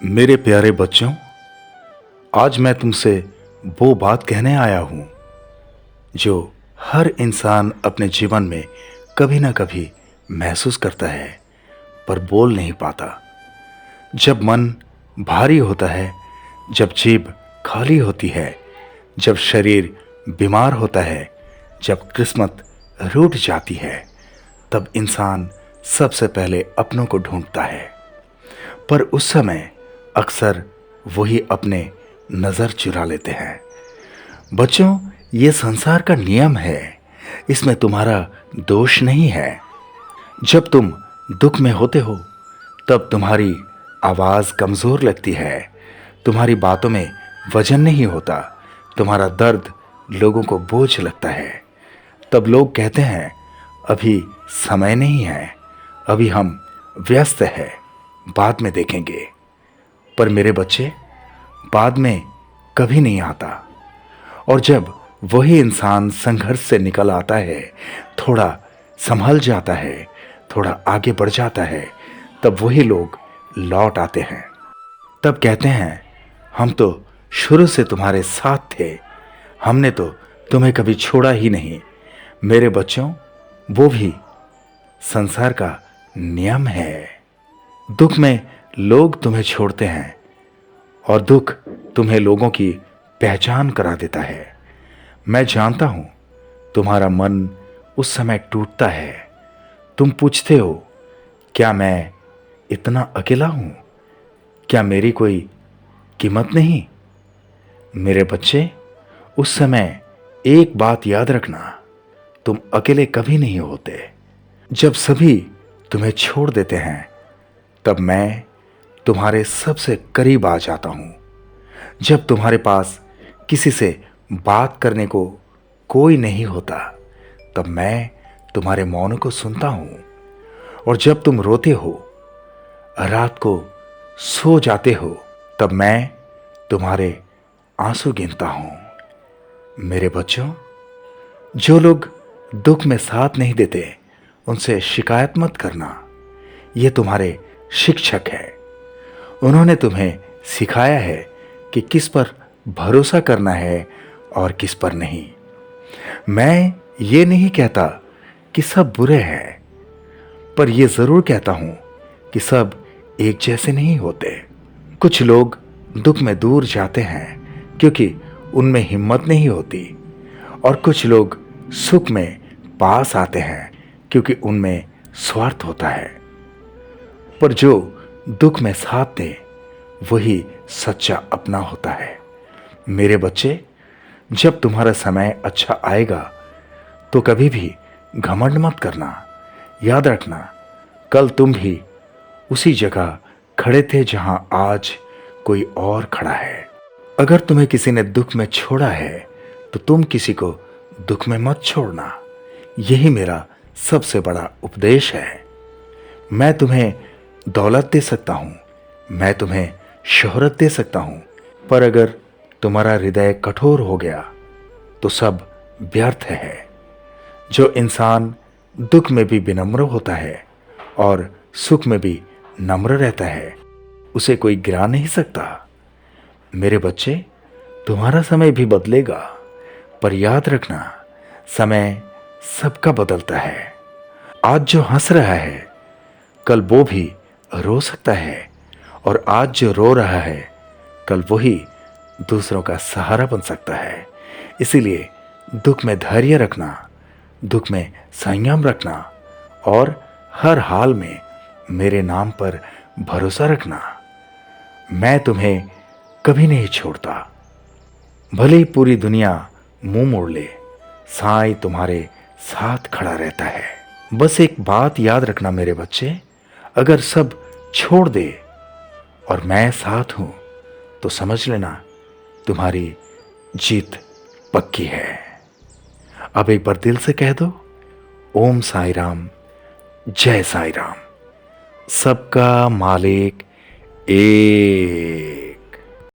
मेरे प्यारे बच्चों, आज मैं तुमसे वो बात कहने आया हूं जो हर इंसान अपने जीवन में कभी ना कभी महसूस करता है पर बोल नहीं पाता। जब मन भारी होता है, जब जीभ खाली होती है, जब शरीर बीमार होता है, जब किस्मत रूठ जाती है, तब इंसान सबसे पहले अपनों को ढूंढता है। पर उस समय अक्सर वही अपने नजर चुरा लेते हैं। बच्चों, ये संसार का नियम है, इसमें तुम्हारा दोष नहीं है। जब तुम दुख में होते हो तब तुम्हारी आवाज कमजोर लगती है, तुम्हारी बातों में वजन नहीं होता, तुम्हारा दर्द लोगों को बोझ लगता है। तब लोग कहते हैं अभी समय नहीं है, अभी हम व्यस्त हैं, बाद में देखेंगे। पर मेरे बच्चे, बाद में कभी नहीं आता। और जब वही इंसान संघर्ष से निकल आता है, थोड़ा संभल जाता है, थोड़ा आगे बढ़ जाता है, तब वही लोग लौट आते हैं। तब कहते हैं हम तो शुरू से तुम्हारे साथ थे, हमने तो तुम्हें कभी छोड़ा ही नहीं। मेरे बच्चों, वो भी संसार का नियम है। दुख में लोग तुम्हें छोड़ते हैं और दुख तुम्हें लोगों की पहचान करा देता है। मैं जानता हूं तुम्हारा मन उस समय टूटता है। तुम पूछते हो, क्या मैं इतना अकेला हूं? क्या मेरी कोई कीमत नहीं? मेरे बच्चे, उस समय एक बात याद रखना, तुम अकेले कभी नहीं होते। जब सभी तुम्हें छोड़ देते हैं तब मैं तुम्हारे सबसे करीब आ जाता हूं। जब तुम्हारे पास किसी से बात करने को कोई नहीं होता तब मैं तुम्हारे मौन को सुनता हूं। और जब तुम रोते हो, रात को सो जाते हो, तब मैं तुम्हारे आंसू गिनता हूं। मेरे बच्चों, जो लोग दुख में साथ नहीं देते उनसे शिकायत मत करना। ये तुम्हारे शिक्षक है, उन्होंने तुम्हें सिखाया है कि किस पर भरोसा करना है और किस पर नहीं। मैं ये नहीं कहता कि सब बुरे हैं, पर यह जरूर कहता हूं कि सब एक जैसे नहीं होते। कुछ लोग दुख में दूर जाते हैं क्योंकि उनमें हिम्मत नहीं होती, और कुछ लोग सुख में पास आते हैं क्योंकि उनमें स्वार्थ होता है। पर जो दुख में साथ दे वही सच्चा अपना होता है। मेरे बच्चे, जब तुम्हारा समय अच्छा आएगा तो कभी भी घमंड मत करना। याद रखना, कल तुम भी उसी जगह खड़े थे जहां आज कोई और खड़ा है। अगर तुम्हें किसी ने दुख में छोड़ा है तो तुम किसी को दुख में मत छोड़ना। यही मेरा सबसे बड़ा उपदेश है। मैं तुम्हें दौलत दे सकता हूं, मैं तुम्हें शोहरत दे सकता हूं, पर अगर तुम्हारा हृदय कठोर हो गया तो सब व्यर्थ है। जो इंसान दुख में भी विनम्र होता है और सुख में भी नम्र रहता है, उसे कोई गिरा नहीं सकता। मेरे बच्चे, तुम्हारा समय भी बदलेगा, पर याद रखना, समय सबका बदलता है। आज जो हंस रहा है कल वो भी रो सकता है, और आज जो रो रहा है कल वही दूसरों का सहारा बन सकता है। इसीलिए दुख में धैर्य रखना, दुख में संयम रखना, और हर हाल में मेरे नाम पर भरोसा रखना। मैं तुम्हें कभी नहीं छोड़ता। भले ही पूरी दुनिया मुंह मोड़ ले, साईं तुम्हारे साथ खड़ा रहता है। बस एक बात याद रखना मेरे बच्चे, अगर सब छोड़ दे और मैं साथ हूं तो समझ लेना तुम्हारी जीत पक्की है। अब एक बार दिल से कह दो, ओम साईं राम, जय साईं राम। सबका मालिक एक।